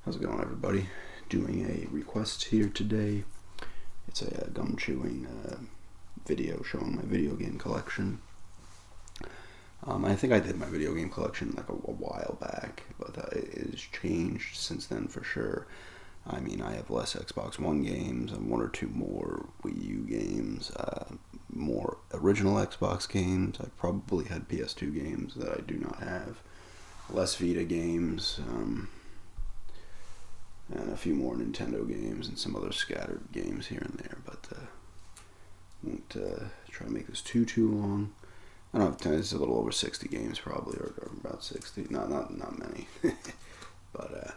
How's it going, everybody? Doing a request here today. It's a gum chewing video showing my video game collection. I think I did my video game collection like a while back, but it has changed since then for sure. I mean, I have less Xbox One games and one or two more Wii U games, more original Xbox games. I probably had PS2 games that I do not have, less Vita games, and a few more Nintendo games and some other scattered games here and there, but won't try to make this too long. I don't have time. It's a little over 60 games probably, or about 60. Not many, but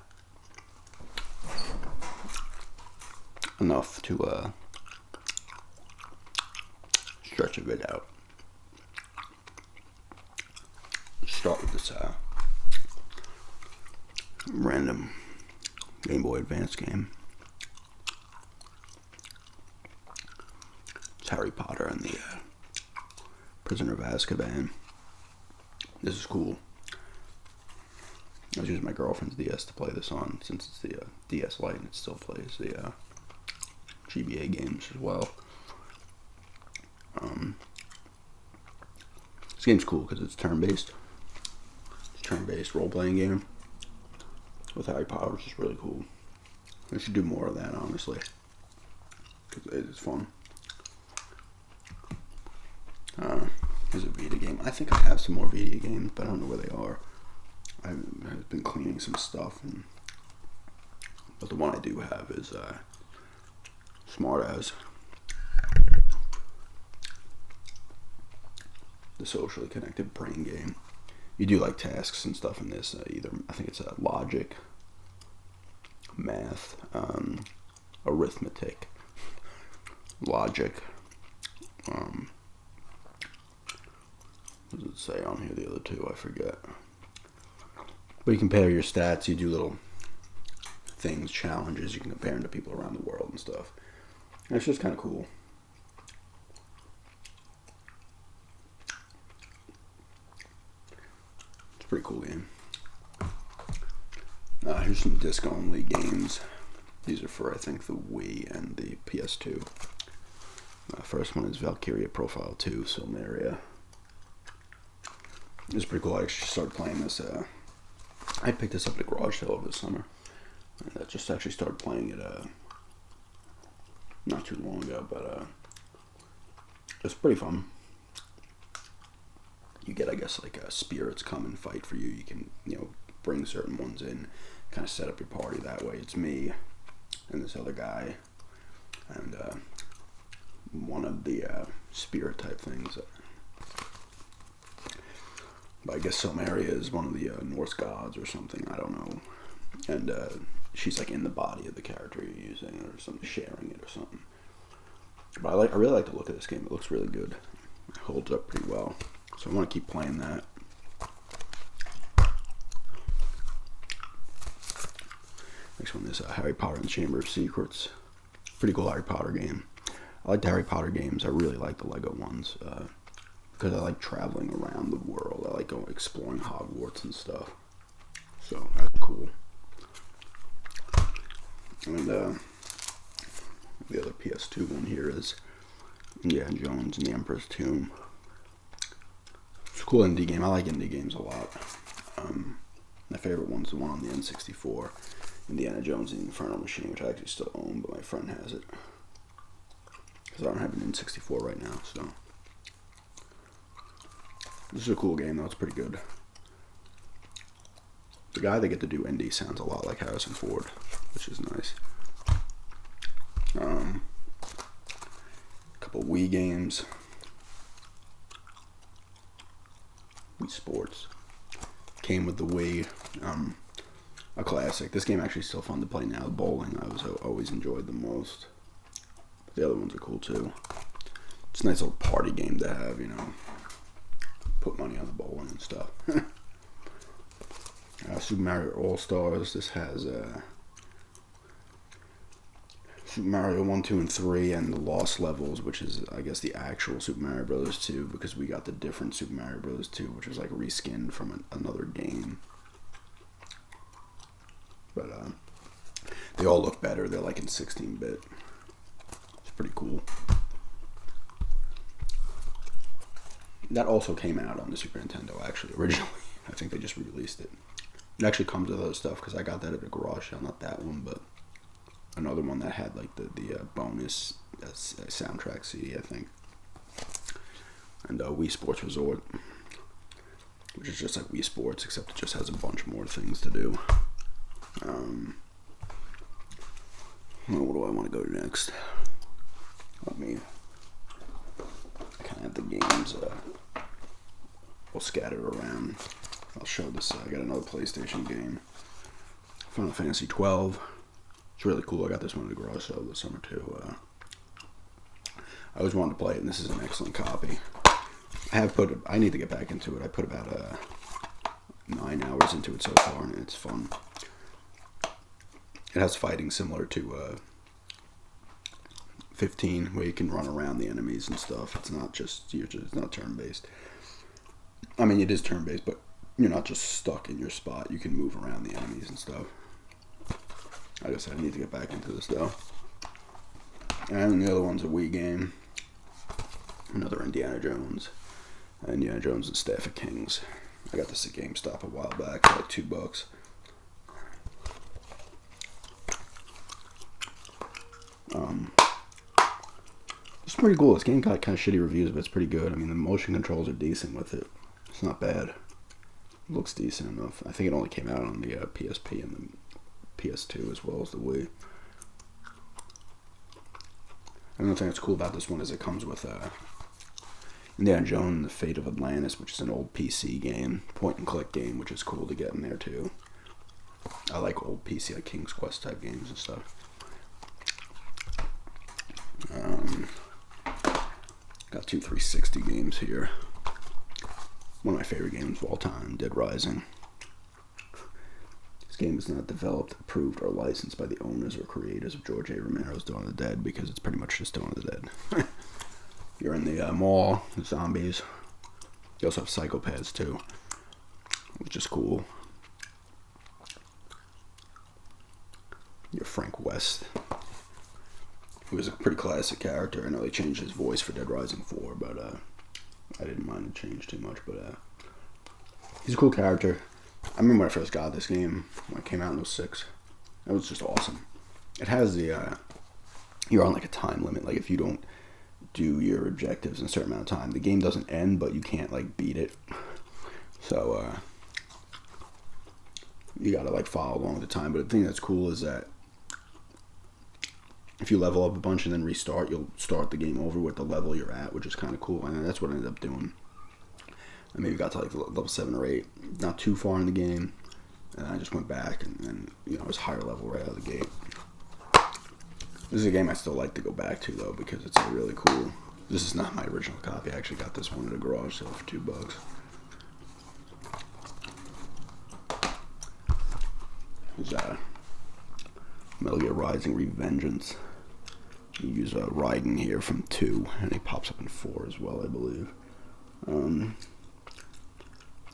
enough to stretch a bit out. Start with this random Game Boy Advance game. It's Harry Potter and the Prisoner of Azkaban. This is cool. I was using my girlfriend's DS to play this on, since it's the DS Lite and it still plays the GBA games as well. This game's cool because it's turn-based. It's a turn-based role-playing game with Harry Potter, which is really cool. I should do more of that, honestly, because it's fun. There's a Vita game. I think I have some more Vita games, but I don't know where they are. I've been cleaning some stuff, but the one I do have is Smart As, the socially connected brain game. You do like tasks and stuff in this. Either I think it's logic, math, arithmetic, logic. What does it say on here? The other two, I forget. But you compare your stats. You do little things, challenges. You can compare them to people around the world and stuff. And it's just kind of cool. It's a pretty cool game. Here's some disc-only games. These are for, I think, the Wii and the PS2. First one is Valkyria Profile 2, Silmeria. It's pretty cool. I actually started playing this. I picked this up at a garage sale over the summer. And I just actually started playing it not too long ago, but it's pretty fun. You get, I guess, like spirits come and fight for you. You can, bring certain ones in, kind of set up your party that way. It's me and this other guy, and one of the spirit type things. But I guess Silmeria is one of the Norse gods or something. I don't know. And she's like in the body of the character you're using, or something, sharing it or something. But I really like the look of this game. It looks really good. It holds up pretty well. So I want to keep playing that. Next one is Harry Potter and the Chamber of Secrets. Pretty cool Harry Potter game. I like the Harry Potter games. I really like the Lego ones. Because I like traveling around the world. I like going exploring Hogwarts and stuff. So that's cool. And the other PS2 one here is Indiana Jones and the Emperor's Tomb. It's a cool indie game. I like indie games a lot. My favorite one's the one on the N64, Indiana Jones and the Infernal Machine, which I actually still own, but my friend has it. Because I don't have an N64 right now, so. This is a cool game, though. It's pretty good. The guy they get to do indie sounds a lot like Harrison Ford, which is nice. A couple Wii games. Wii Sports. Came with the Wii. A classic. This game actually is still fun to play now. Bowling, I always enjoyed the most. But the other ones are cool, too. It's a nice little party game to have, Put money on the bowling and stuff. Super Mario All-Stars. This has Super Mario 1, 2, and 3 and the Lost Levels, which is, I guess, the actual Super Mario Bros. 2, because we got the different Super Mario Bros. 2, which was like reskinned from another game. But They all look better. They're like in 16-bit. It's pretty cool. That also came out on the Super Nintendo, actually, originally. I think they just re-released it. It actually comes with other stuff, because I got that at a garage sale. Not that one, but another one that had like the bonus soundtrack CD, I think. And Wii Sports Resort, which is just like Wii Sports, except it just has a bunch more things to do. What do I want to go to next? I kind of have the games all scattered around. I'll show this. I got another PlayStation game, Final Fantasy 12. It's really cool. I got this one at the garage sale this summer too. I always wanted to play it, and this is an excellent copy. I need to get back into it. I put about 9 hours into it so far, and it's fun. It has fighting similar to 15, where you can run around the enemies and stuff. It's not it's not turn-based. I mean, it is turn-based, but you're not just stuck in your spot. You can move around the enemies and stuff. I guess I need to get back into this, though. And the other one's a Wii game. Another Indiana Jones. Indiana Jones and Staff of Kings. I got this at GameStop a while back for like $2. It's pretty cool. This game got kind of shitty reviews, but it's pretty good. I mean, the motion controls are decent with it. It's not bad. It looks decent enough. I think it only came out on the PSP and the PS2 as well as the Wii. Another thing that's cool about this one is it comes with Indiana Jones: The Fate of Atlantis, which is an old PC game, point-and-click game, which is cool to get in there too. I like old PC, like King's Quest type games and stuff. Got 2 360 games here. One of my favorite games of all time, Dead Rising. This game is not developed, approved, or licensed by the owners or creators of George A. Romero's Dawn of the Dead, because it's pretty much just Dawn of the Dead. You're in the mall, the zombies. You also have psychopaths too, which is cool. You're Frank West, who is a pretty classic character. I know they changed his voice for Dead Rising 4, but I didn't mind the change too much. But he's a cool character. I remember when I first got this game, when it came out in 06. That was just awesome. It has the, you're on like a time limit. Like if you don't do your objectives in a certain amount of time, the game doesn't end, but you can't like beat it. So you gotta like follow along with the time. But the thing that's cool is that if you level up a bunch and then restart, you'll start the game over with the level you're at, which is kind of cool. And that's what I ended up doing. I maybe got to like level 7 or 8, not too far in the game, and I just went back and then, you know, it was higher level right out of the gate. This is a game I still like to go back to though, because it's really cool. This is not my original copy. I actually got this one at a garage sale for $2. There's Metal Gear Rising: Revengeance. You use Raiden here from 2, and he pops up in 4 as well, I believe.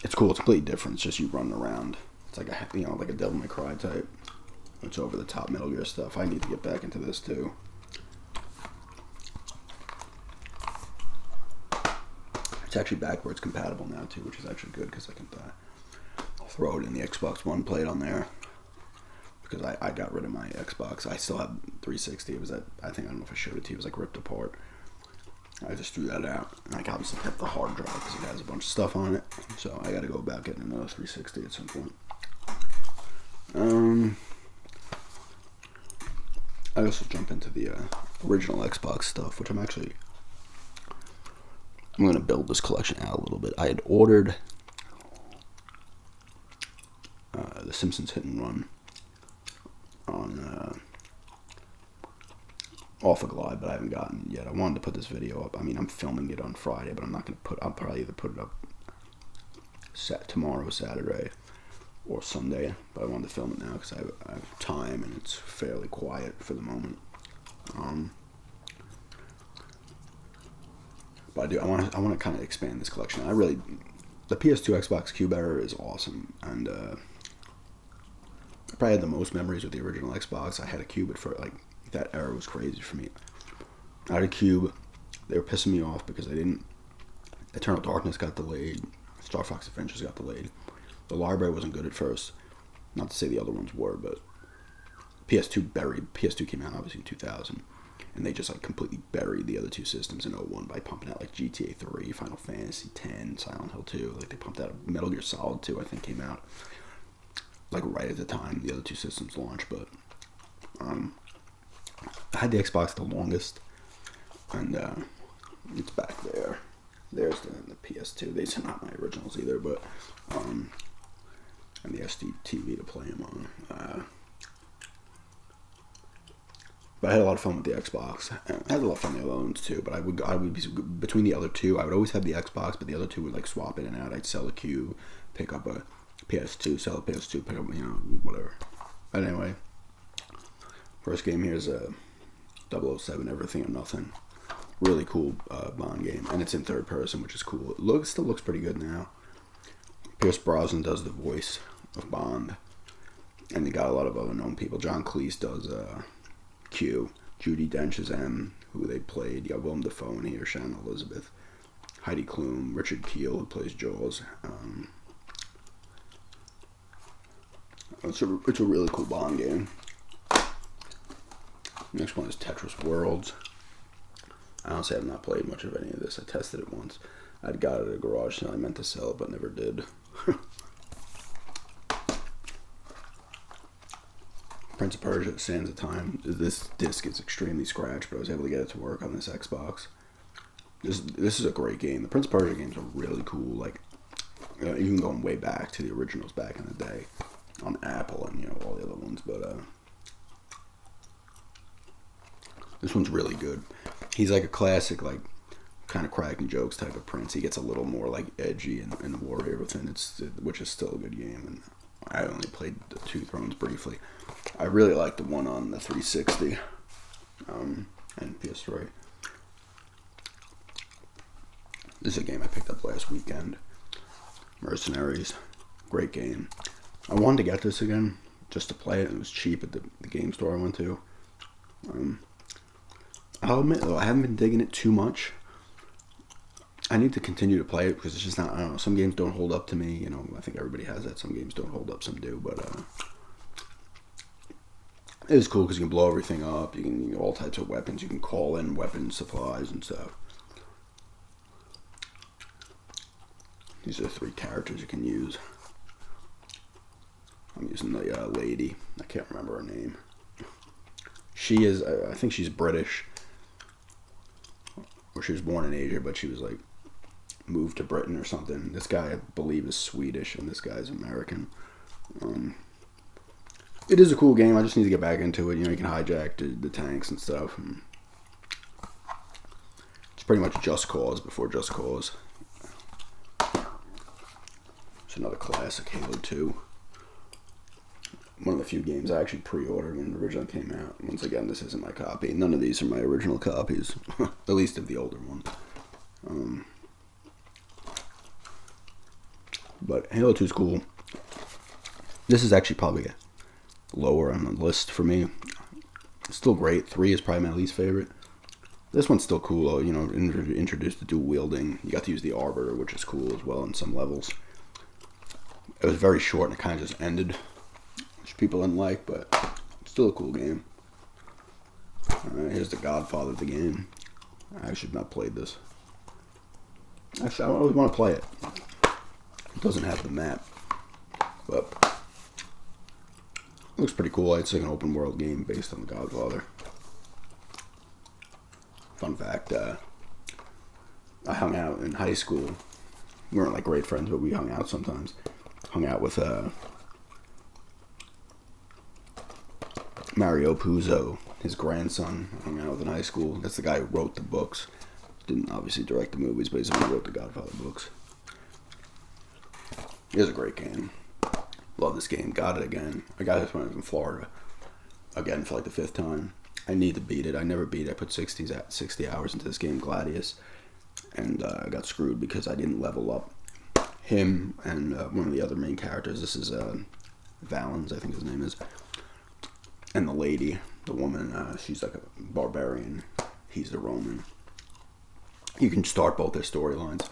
It's cool. It's completely different. It's just you running around. It's like like a Devil May Cry type. It's over the top Metal Gear stuff. I need to get back into this too. It's actually backwards compatible now too, which is actually good because I can throw it in the Xbox One, play it on there. Because I got rid of my Xbox. I still have 360. It was I don't know if I showed it to you. It was like ripped apart. I just threw that out. And I obviously kept the hard drive because it has a bunch of stuff on it. So I got to go back getting another 360 at some point. I also jump into the original Xbox stuff, which I'm going to build this collection out a little bit. I had ordered The Simpsons Hit and Run on off of Glide, but I haven't gotten it yet. I wanted to put this video up. I mean, I'm filming it on Friday, but I'm not going to I'll probably either put it up tomorrow, Saturday, or Sunday. But I wanted to film it now because I have time and it's fairly quiet for the moment. But I want to kind of expand this collection. The PS2 Xbox Cube Era is awesome, and I probably had the most memories with the original Xbox. I had a Cube at first. Like, that era was crazy for me. I had a Cube. They were pissing me off because I didn't. Eternal Darkness got delayed. Star Fox Adventures got delayed. The library wasn't good at first. Not to say the other ones were, but PS2 buried. PS2 came out obviously in 2000, and they just like completely buried the other two systems in 01 by pumping out like GTA 3, Final Fantasy 10, Silent Hill 2. Like they pumped out Metal Gear Solid 2, I think came out like right at the time the other two systems launched. But I had the Xbox the longest, and it's back there. There's the PS2. These are not my originals either, but and the SD TV to play them on. But I had a lot of fun with the Xbox. I had a lot of fun with the other ones too. But I would be between the other two. I would always have the Xbox, but the other two would like swap in and out. I'd sell a Cube, pick up a PS2, sell a PS2, pick up whatever. But anyway, first game here is a 007 Everything or Nothing. Really cool Bond game, and it's in third person, which is cool. It still looks pretty good now. Pierce Brosnan does the voice of Bond, and they got a lot of other known people. John Cleese does Q. Judi Dench is M, who they played. You got Willem Dafoe in here, Shannon Elizabeth, Heidi Klum, Richard Kiel, who plays Jaws. It's a really cool Bond game. Next one is Tetris Worlds. Honestly, I've not played much of any of this. I tested it once. I'd got it at a garage sale. I meant to sell it, but never did. Prince of Persia, Sands of Time. This disc is extremely scratched, but I was able to get it to work on this Xbox. This is a great game. The Prince of Persia games are really cool. Like, even going way back to the originals back in the day on Apple and all the other ones. But this one's really good. He's like a classic, like, kind of cracking jokes type of prince. He gets a little more, like, edgy and warrior within it, which is still a good game. And I only played the Two Thrones briefly. I really like the one on the 360 and PS3. This is a game I picked up last weekend. Mercenaries. Great game. I wanted to get this again just to play it. It was cheap at the game store I went to. I'll admit, though, I haven't been digging it too much. I need to continue to play it because it's just not, I don't know, some games don't hold up to me. I think everybody has that. Some games don't hold up, some do. But it is cool because you can blow everything up. You can all types of weapons. You can call in weapon supplies and stuff. These are 3 characters you can use. I'm using the lady. I can't remember her name. She is, I think she's British. Or she was born in Asia, but she was like moved to Britain or something. This guy, I believe, is Swedish, and this guy's American. It is a cool game. I just need to get back into it. You can hijack the tanks and stuff. And it's pretty much Just Cause before Just Cause. It's another classic, Halo 2. One of the few games I actually pre-ordered when it originally came out. Once again, this isn't my copy. None of these are my original copies, at least of the older one. But Halo 2 is cool. This is actually probably lower on the list for me. It's still great. 3 is probably my least favorite. This one's still cool, though. Introduced the dual wielding. You got to use the Arbiter, which is cool as well in some levels. It was very short and it kind of just ended. People didn't like, but it's still a cool game. Here's the Godfather of the game. I actually have not played this. Actually, I always want to play it. It doesn't have the map, but it looks pretty cool. It's like an open world game based on the Godfather. Fun fact, I hung out in high school. We weren't like great friends, but we hung out sometimes. Hung out with Mario Puzo, his grandson. I hung out with in high school. That's the guy who wrote the books. Didn't obviously direct the movies, but he's the one who wrote the Godfather books. It was a great game. Love this game. Got it again. I got this when I was in Florida. Again for like the 5th time. I need to beat it. I never beat it. I put 60 hours into this game, Gladius. And I got screwed because I didn't level up him and one of the other main characters. This is Valens, I think his name is. And the lady, the woman, she's like a barbarian. He's the Roman. You can start both their storylines,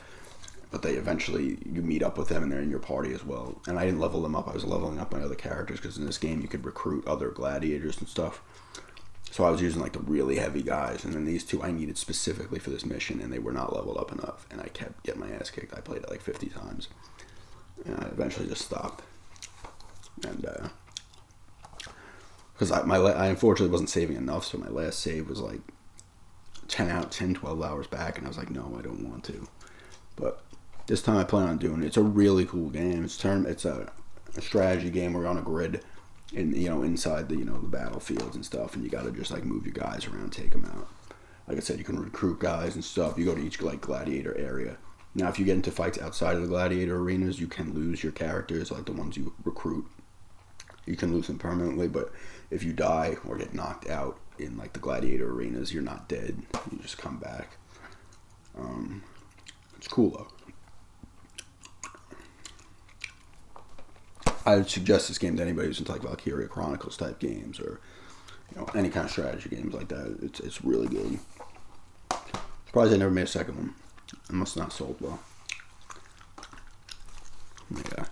but they eventually, you meet up with them and they're in your party as well. And I didn't level them up, I was leveling up my other characters, because in this game you could recruit other gladiators and stuff. So I was using like the really heavy guys, and then these two I needed specifically for this mission, and they were not leveled up enough, and I kept getting my ass kicked. I played it like 50 times, and I eventually just stopped. And because I unfortunately wasn't saving enough, so my last save was like 12 hours back, and I was like, no, I don't want to. But this time I plan on doing it. It's a really cool game. It's a strategy game where you're on a grid, inside the the battlefields and stuff, and you got to just like move your guys around, take them out. Like I said, you can recruit guys and stuff. You go to each like gladiator area. Now, if you get into fights outside of the gladiator arenas, you can lose your characters, like the ones you recruit. You can lose them permanently, but if you die or get knocked out in like the gladiator arenas, you're not dead. You just come back. It's cool though. I would suggest this game to anybody who's into like Valkyria Chronicles type games, or any kind of strategy games like that. It's really good. Surprised they never made a second one. It must not have sold well. Yeah,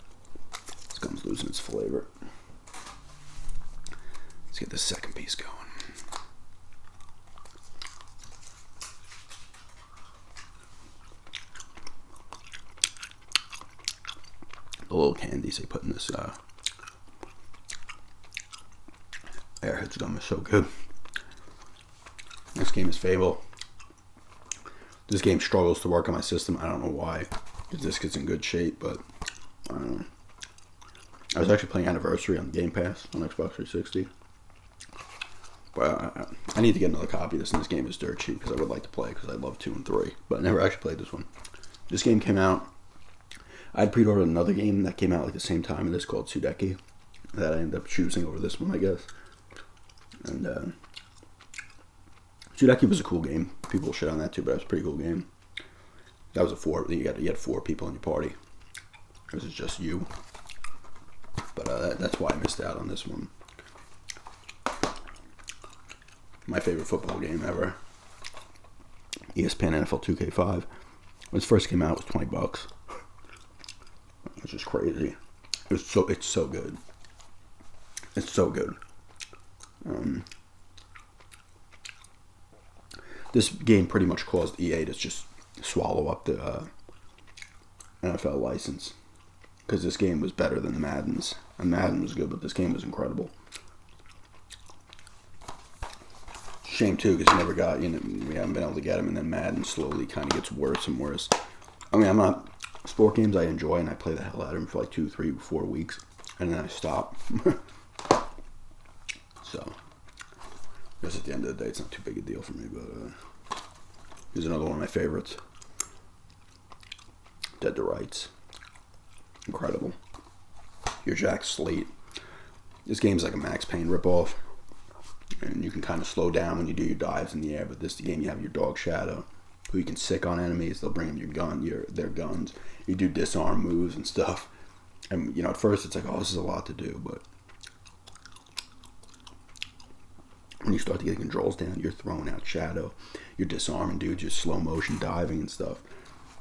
this gum's losing its flavor. Let's get this second piece going. The little candies they put in this Airheads gum is so good. This game is Fable. This game struggles to work on my system. I don't know why. This gets in good shape, but I don't know. I was actually playing Anniversary on Game Pass on Xbox 360. But I need to get another copy of this, and this game is dirt cheap because I would like to play, because I love 2 and 3. But I never actually played this one. This game came out. I'd pre-ordered another game that came out like the same time, and this called Sudeki, that I ended up choosing over this one, I guess. And Sudeki was a cool game. People shit on that too, but it was a pretty cool game. That was a 4. You had 4 people in your party. This is just you. But that's why I missed out on this one. My favorite football game ever. ESPN NFL 2K5. When it first came out, it was $20. It's just crazy. It's so good. It's so good. This game pretty much caused EA to just swallow up the NFL license, because this game was better than the Maddens. And Madden was good, but this game was incredible. Shame too, because we haven't been able to get them, and then Madden slowly kind of gets worse and worse. I mean, I'm not. Sport games I enjoy, and I play the hell out of them for like 2, 3, 4 weeks, and then I stop. So, I guess at the end of the day, it's not too big a deal for me, but here's another one of my favorites. Dead to Rights. Incredible. You're Jack Slate. This game's like a Max Payne ripoff, and you can kind of slow down when you do your dives in the air, but this game you have your dog Shadow, who you can sick on enemies. They'll bring them their guns. You do disarm moves and stuff. And, at first it's like, oh, this is a lot to do, but when you start to get the controls down, you're throwing out Shadow. You're disarming dudes. You're slow motion diving and stuff.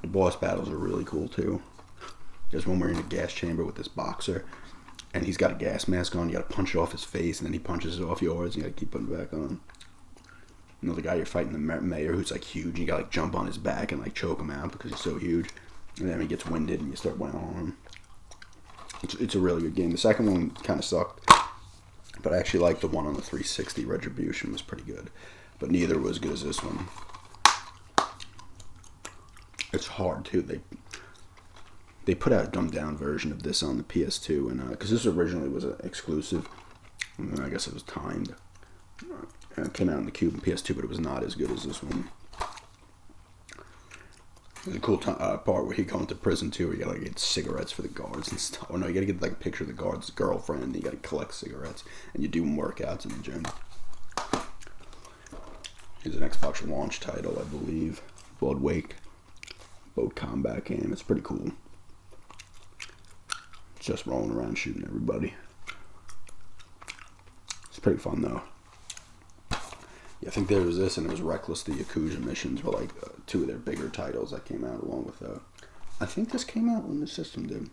The boss battles are really cool, too. There's one where you're in a gas chamber with this boxer, and he's got a gas mask on. You gotta punch it off his face, and then he punches it off yours, and you gotta keep putting it back on. The guy you're fighting, the mayor, who's like huge, you gotta like jump on his back and like choke him out because he's so huge. And then he gets winded and you start wailing on him. It's a really good game. The second one kind of sucked, but I actually liked the one on the 360. Retribution was pretty good, but neither was as good as this one. It's hard too. They put out a dumbed down version of this on the PS2, and because this originally was an exclusive, and I guess it was timed. It came out on the Cube and PS2, but it was not as good as this one. There's a cool part where you go into prison too, where you gotta get cigarettes for the guards and stuff. Oh no, you gotta get like a picture of the guard's girlfriend, and you gotta collect cigarettes, and you do workouts in the gym. Here's an Xbox launch title, I believe. Blood Wake. Boat combat game. It's pretty cool. It's just rolling around shooting everybody. pretty fun though. Yeah, I think there was this, and it was Reckless. The Yakuza missions were like two of their bigger titles that came out along with. I think this came out when the system did.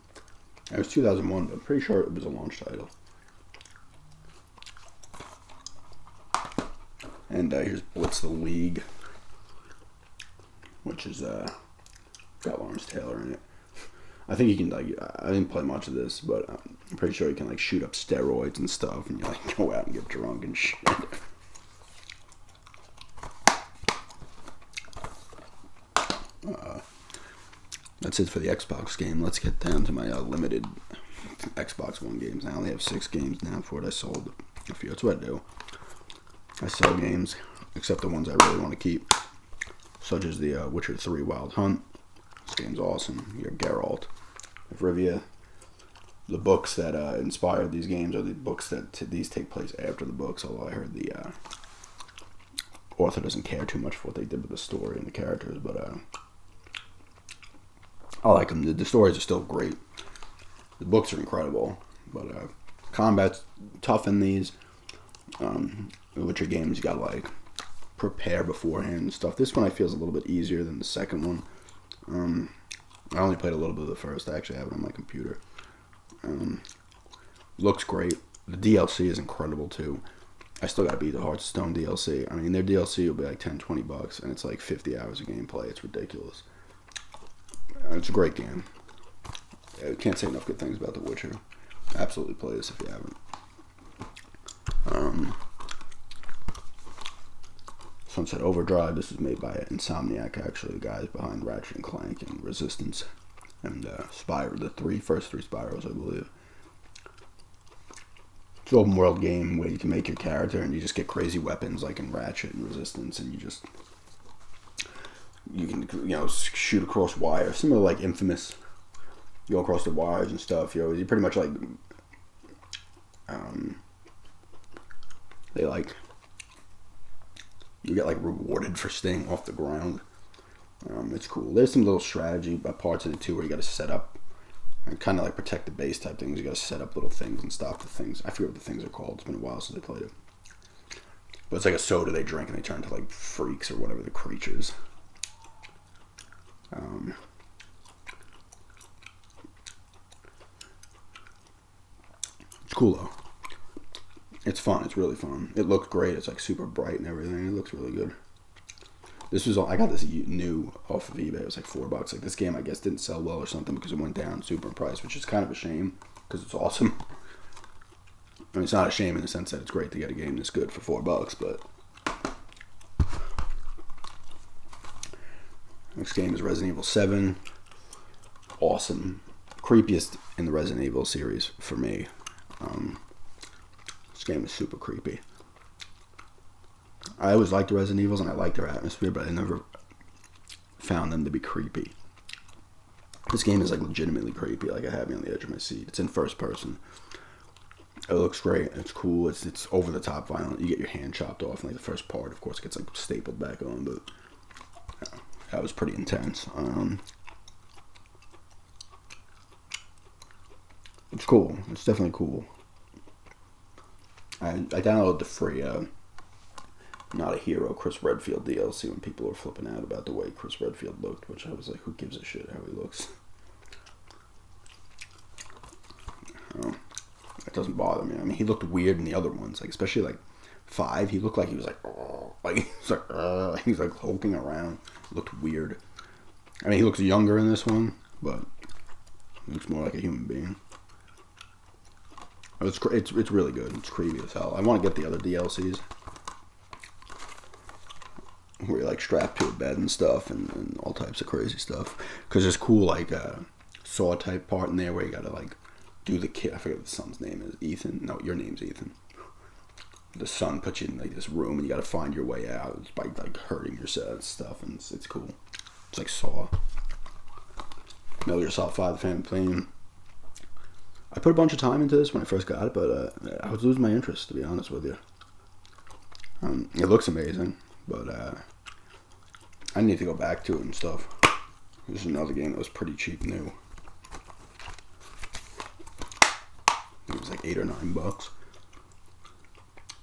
It was 2001, but I'm pretty sure it was a launch title. And here's Blitz the League, which is got Lawrence Taylor in it. I think you can like. I didn't play much of this, but I'm pretty sure you can like shoot up steroids and stuff, and you like go out and get drunk and shit. That's it for the Xbox game. Let's get down to my limited Xbox One games. I only have 6 games now for it. I sold a few. That's what I do. I sell games, except the ones I really want to keep, such as the Witcher 3 Wild Hunt. This game's awesome. You have Geralt of Rivia. The books that inspired these games are the books that these take place after the books, although I heard the author doesn't care too much for what they did with the story and the characters, but I like them. The stories are still great. The books are incredible, but combat's tough in these. Witcher games, you gotta like prepare beforehand and stuff. This one I feel is a little bit easier than the second one. I only played a little bit of the first. I actually have it on my computer. Looks great. The DLC is incredible too. I still gotta beat the Hearthstone DLC. I mean, their DLC will be like $10-20, and it's like 50 hours of gameplay. It's ridiculous. It's a great game. I can't say enough good things about The Witcher. Absolutely play this if you haven't. Sunset Overdrive. This is made by Insomniac, actually, the guys behind Ratchet and Clank and Resistance and Spyro. The first three Spyros, I believe. It's an open world game where you can make your character and you just get crazy weapons like in Ratchet and Resistance, and you can shoot across wires, similar to like Infamous. You go across the wires and stuff. You pretty much like you get like rewarded for staying off the ground. It's cool. There's some little strategy parts in it too where you got to set up and kind of like protect the base type things. You got to set up little things and stop the things. I forget what the things are called. It's been a while since I played it. But it's like a soda they drink and they turn into like freaks or whatever, the creatures. It's cool though. It's fun. It's really fun. It looks great. It's like super bright and everything. It looks really good. I got this new off of eBay. It was like $4. Like this game, I guess, didn't sell well or something because it went down super in price, which is kind of a shame because it's awesome. I mean, it's not a shame in the sense that it's great to get a game this good for $4, but next game is Resident Evil 7. Awesome. Creepiest in the Resident Evil series for me. This game is super creepy. I always liked the Resident Evils and I liked their atmosphere, but I never found them to be creepy. This game is like legitimately creepy. Like I have me on the edge of my seat. It's in first person. It looks great. It's cool. It's over the top violent. You get your hand chopped off in like the first part. Of course, it gets like stapled back on, but that was pretty intense. It's cool. It's definitely cool. I downloaded the free Not a Hero Chris Redfield DLC when people were flipping out about the way Chris Redfield looked, which I was like, who gives a shit how he looks? That doesn't bother me. I mean, he looked weird in the other ones, like especially like 5. He looked like he was like hulking around. He looked weird. I mean, he looks younger in this one, but he looks more like a human being. It's really good. It's creepy as hell. I want to get the other DLCs where you're like strapped to a bed and stuff and all types of crazy stuff. Because there's cool like Saw type part in there where you gotta like do the kid. I forget what the son's name is. Ethan. No, your name's Ethan. The son puts you in like this room and you gotta find your way out. It's by like hurting yourself and stuff, and it's cool. It's like Saw. Metal Gear Solid 5: The Phantom Pain. I put a bunch of time into this when I first got it, but I was losing my interest, to be honest with you. It looks amazing, but I need to go back to it and stuff. This is another game that was pretty cheap new. It was like $8 or $9.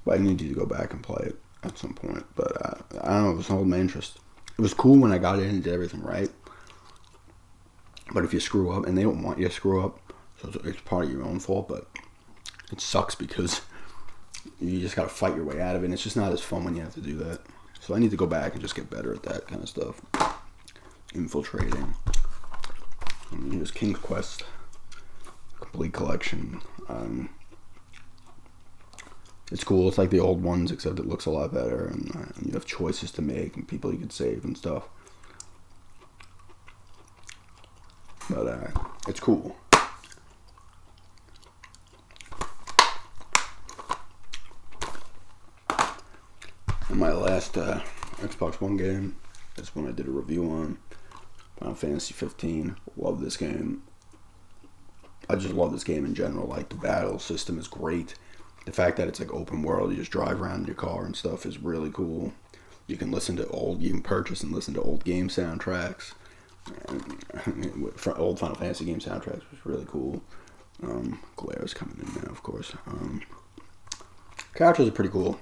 But I need to go back and play it at some point. But I don't know, it was holding my interest. It was cool when I got in and did everything right. But if you screw up, and they don't want you to screw up, so it's part of your own fault, but it sucks because you just gotta fight your way out of it, and it's just not as fun when you have to do that. So I need to go back and just get better at that kind of stuff. Infiltrating. Here's King's Quest. Complete collection. It's cool. It's like the old ones, except it looks a lot better, and you have choices to make and people you can save and stuff. But it's cool. And my last Xbox One game is one I did a review on. Final Fantasy 15. Love this game. I just love this game in general. Like, the battle system is great. The fact that it's like open world, you just drive around in your car and stuff, is really cool. You can purchase and listen to old game soundtracks. For old Final Fantasy game soundtracks was really cool. Glaire's coming in now, of course. Characters are pretty cool.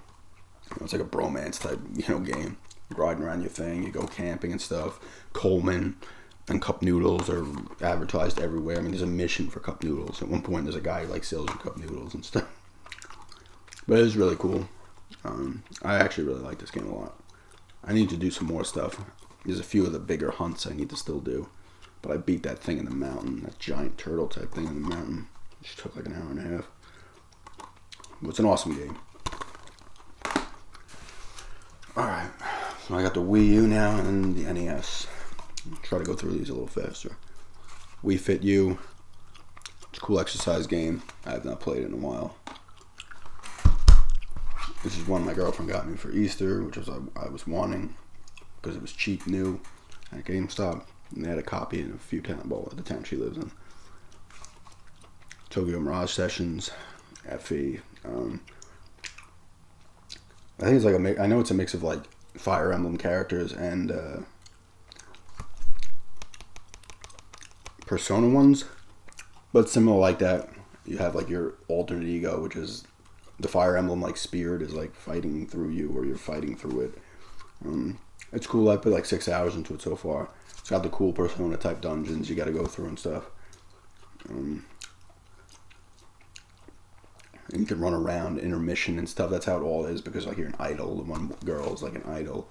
It's like a bromance type, game. You're riding around your thing, you go camping and stuff. Coleman and cup noodles are advertised everywhere. I mean, there's a mission for cup noodles. At one point, there's a guy who sells you cup noodles and stuff. But it was really cool. I actually really like this game a lot. I need to do some more stuff. There's a few of the bigger hunts I need to still do. But I beat that thing in the mountain, that giant turtle type thing in the mountain. Which took like an hour and a half. But it's an awesome game. Alright, so I got the Wii U now and the NES. I'll try to go through these a little faster. Wii Fit U. It's a cool exercise game. I have not played it in a while. This is one my girlfriend got me for Easter, which I was wanting because it was cheap, new at GameStop. And they had a copy in a few at the town she lives in. Tokyo Mirage Sessions, FE. I think it's like I know it's a mix of like Fire Emblem characters and Persona ones, but similar like that. You have like your alternate ego, which is the Fire Emblem like spirit is like fighting through you, or you're fighting through it. It's cool. I put like 6 hours into it so far. It's got the cool Persona type dungeons you got to go through and stuff. And you can run around intermission and stuff. That's how it all is, because like you're an idol. The one girl is like an idol,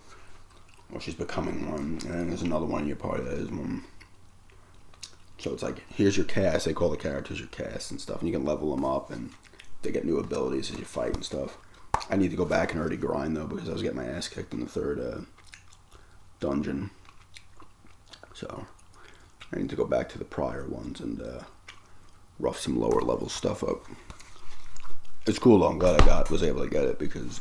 or she's becoming one, and then there's another one in your party that is one. So it's like, here's your cast. They call the characters your cast and stuff, and you can level them up, and they get new abilities as you fight and stuff. I need to go back and already grind though, because I was getting my ass kicked in the third dungeon. So I need to go back to the prior ones and rough some lower level stuff up. It's cool though. I'm glad I was able to get it, because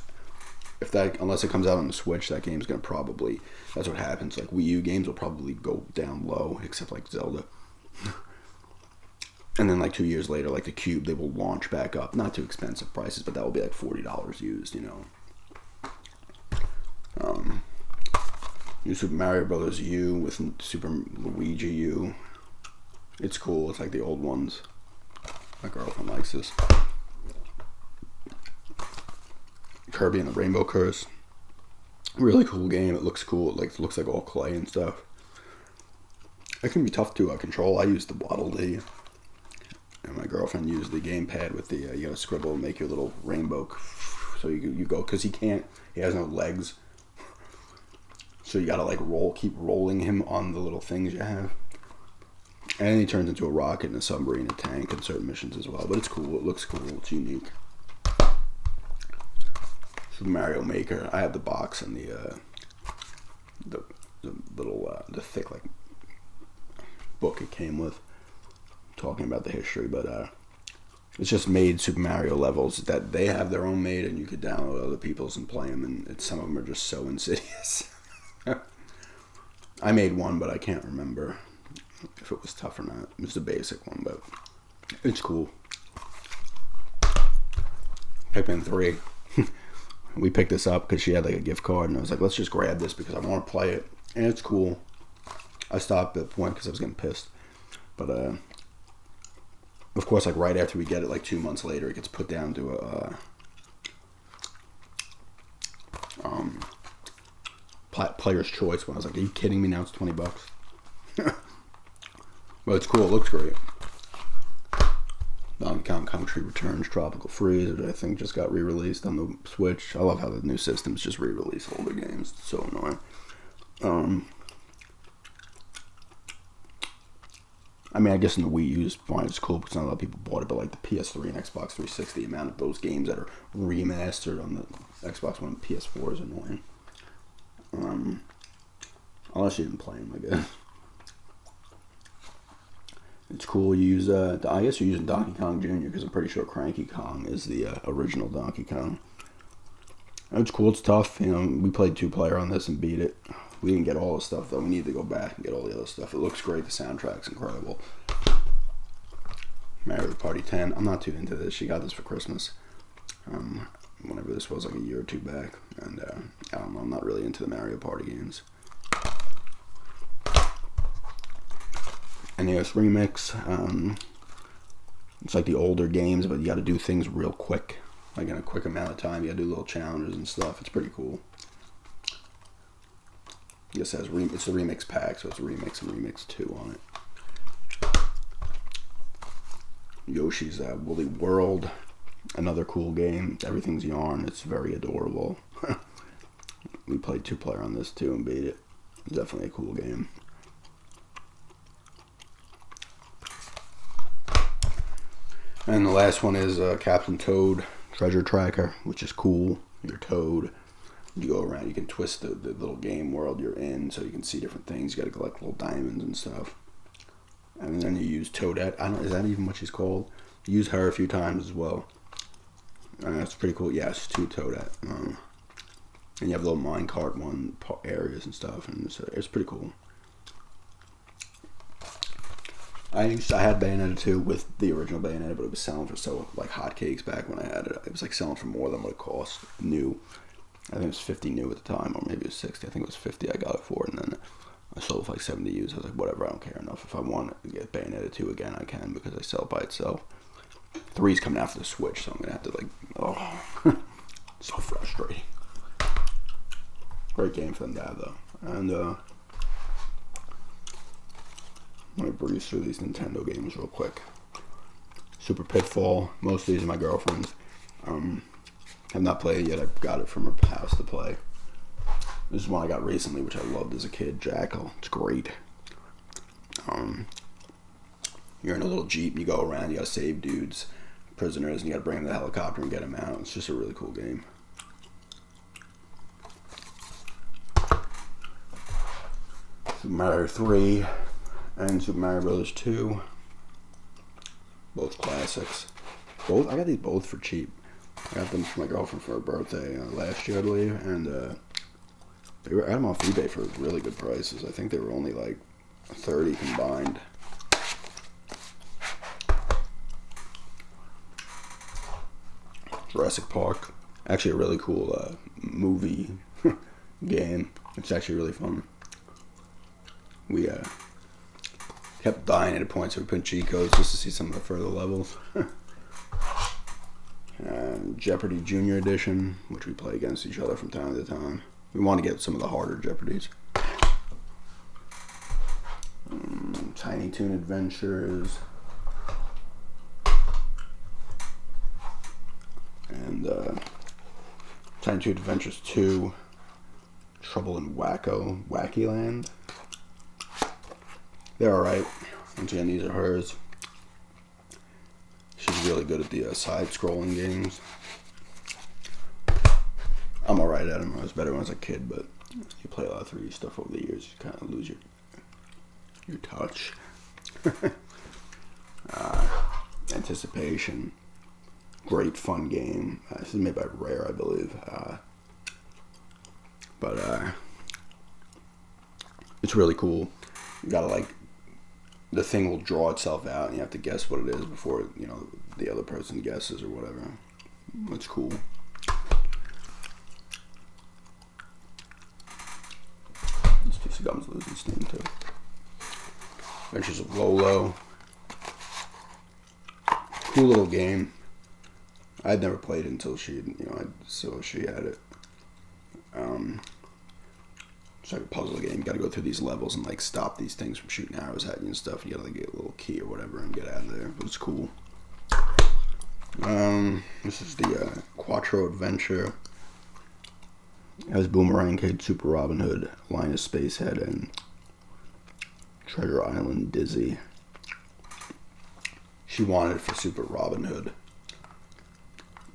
unless it comes out on the Switch, that game's gonna probably, that's what happens. Like Wii U games will probably go down low, except like Zelda. And then like 2 years later, like the Cube, they will launch back up. Not too expensive prices, but that will be like $40 used, New Super Mario Brothers U with Super Luigi U. It's cool. It's like the old ones. My girlfriend likes this. Kirby and the Rainbow Curse. Really cool game. It looks cool. It looks like all clay and stuff. It can be tough to control. I use the Waddle Dee. And my girlfriend used the gamepad with the, you gotta scribble and make your little rainbow. So you go, because he has no legs. So you gotta like keep rolling him on the little things you have. And he turns into a rocket and a submarine, a tank, and certain missions as well. But it's cool. It looks cool. It's unique. Super Mario Maker. I have the box and the little the thick like book it came with, talking about the history. But it's just made Super Mario levels that they have their own made, and you could download other people's and play them. And some of them are just so insidious. I made one, but I can't remember if it was tough or not. It was the basic one, but it's cool. Pikmin 3. We picked this up because she had like a gift card, and I was like, let's just grab this because I want to play it. And it's cool. I stopped at the point because I was getting pissed. But, of course, like right after we get it, like 2 months later, it gets put down to Player's Choice when I was like, are you kidding me? Now it's $20. But it's cool. It looks great. Donkey Kong Country Returns Tropical Freeze, which I think just got re-released on the Switch. I love how the new systems just re-release older games. It's so annoying. I mean, I guess in the Wii U's fine, it's cool because not a lot of people bought it, but like the PS3 and Xbox 360, the amount of those games that are remastered on the Xbox One and PS4 is annoying. Unless you didn't play them, I guess. It's cool. You use, I guess you're using Donkey Kong Jr. because I'm pretty sure Cranky Kong is the original Donkey Kong. It's cool. It's tough. You know, we played 2-player on this and beat it. We didn't get all the stuff though. We need to go back and get all the other stuff. It looks great. The soundtrack's incredible. Mario Party 10. I'm not too into this. She got this for Christmas. Whenever this was, like a year or two back. And I don't know. I'm not really into the Mario Party games. NES Remix. It's like the older games, but you got to do things real quick. Like in a quick amount of time. You got to do little challenges and stuff. It's pretty cool. It says it's the remix pack, so it's a remix and remix 2 on it. Yoshi's Woolly World, another cool game. Everything's yarn. It's very adorable. We played 2-player on this too and beat it. It's definitely a cool game. And the last one is Captain Toad Treasure Tracker, which is cool. You're Toad. You go around, you can twist the little game world you're in so you can see different things. You got to collect little diamonds and stuff. And then you use Toadette. Is that even what she's called? You use her a few times as well. That's pretty cool. Yes, 2 Toadette. And you have little minecart areas and stuff, and it's pretty cool. I had Bayonetta 2 with the original Bayonetta, but it was selling for like hotcakes back when I had it. It was like selling for more than what it cost new. I think it was 50 new at the time, or maybe it was 60. I think it was 50 I got it for, and then I sold it for like 70 used. I was like, whatever, I don't care enough. If I want to get Bayonetta 2 again, I can, because I sell it by itself. 3's coming out for the Switch, so I'm going to have to, like, so frustrating. Great game for them to have, though. And, let me breeze through these Nintendo games real quick. Super Pitfall. Most of these are my girlfriend's. Have not played it yet. I got it from her house to play. This is one I got recently, which I loved as a kid. Jackal. It's great. You're in a little jeep. You go around. You gotta save dudes, prisoners, and you gotta bring them to the helicopter and get them out. It's just a really cool game. Super Mario 3 and Super Mario Bros. 2. Both classics. I got these both for cheap. I got them for my girlfriend for her birthday last year, I believe, and I got them off eBay for really good prices. I think they were only like 30 combined. Jurassic Park, actually a really cool movie game. It's actually really fun. We kept dying at a point, so we put cheat codes just to see some of the further levels. Jeopardy Junior Edition, which we play against each other from time to time. We want to get some of the harder Jeopardies. Tiny Toon Adventures. And Tiny Toon Adventures 2. Trouble in Wacky Land. They're alright. Once again, these are hers. She's really good at the side-scrolling games. I'm alright at them. I was better when I was a kid, but you play a lot of 3D stuff over the years, you kind of lose your touch. Anticipation. Great fun game. This is made by Rare, I believe. But it's really cool. You gotta, like, the thing will draw itself out and you have to guess what it is before, you know, the other person guesses or whatever. It's cool. This piece of gum's losing steam too. Adventures of Lolo. Cool little game. I'd never played it until she, so she had it. It's like a puzzle game. You gotta go through these levels and like stop these things from shooting arrows at you and stuff. You gotta like get a little key or whatever and get out of there. But it's cool. This is the Quattro Adventure. It has Boomerang Kid, Super Robin Hood, Linus Spacehead, and Treasure Island Dizzy. She wanted for Super Robin Hood.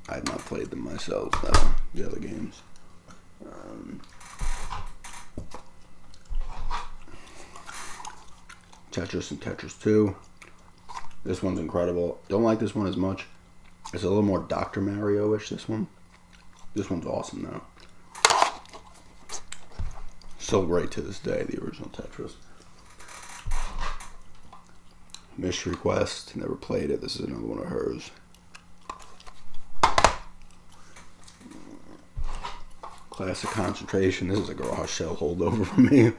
I had not played them myself, though, the other games. Tetris and Tetris 2. This one's incredible. Don't like this one as much. It's a little more Dr. Mario-ish, this one. This one's awesome, though. Still great to this day, the original Tetris. Mystery Quest. Never played it. This is another one of hers. Classic Concentration. This is a garage sale holdover for me.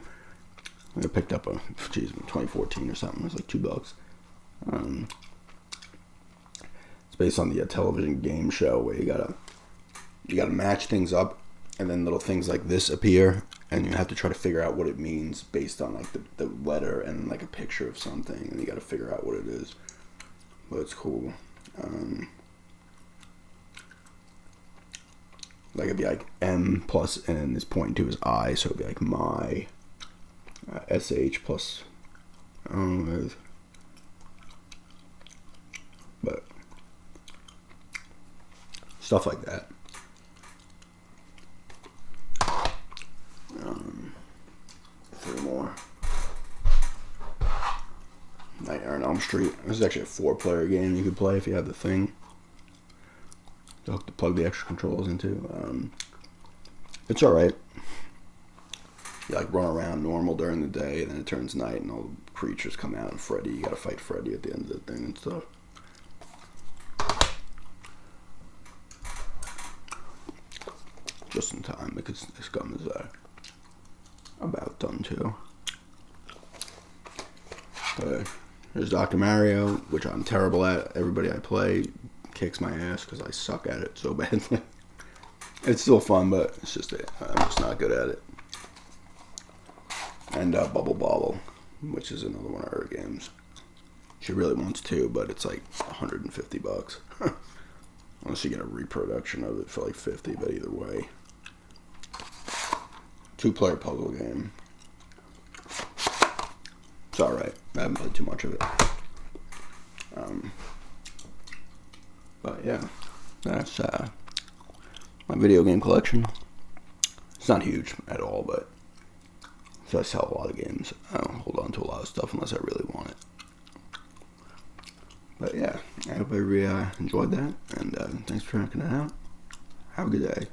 I picked up a, 2014 or something. It was like $2. It's based on the television game show where you gotta match things up, and then little things like this appear, and you have to try to figure out what it means based on like the letter and like a picture of something, and you gotta figure out what it is. But it's cool. Like it'd be like M plus N is pointing to his I, so it'd be like my SH plus but stuff like that. Three more. Nightmare on Elm Street. This is actually a 4-player game you could play if you have the thing to plug the extra controls into. It's alright. You like run around normal during the day, and then it turns night, and all the creatures come out, and Freddy, you gotta fight Freddy at the end of the thing and stuff. Just in time, because this gum is about done too. There's Dr. Mario, which I'm terrible at. Everybody I play kicks my ass because I suck at it so badly. It's still fun, but it's just I'm just not good at it. And Bubble Bobble, which is another one of her games. She really wants to, but it's like $150. Unless you get a reproduction of it for like $50, but either way. 2-player puzzle game. It's alright. I haven't played too much of it. But yeah, that's my video game collection. It's not huge at all, but so I sell a lot of games. I don't hold on to a lot of stuff unless I really want it. But yeah, I hope everybody enjoyed that, and thanks for checking it out. Have a good day.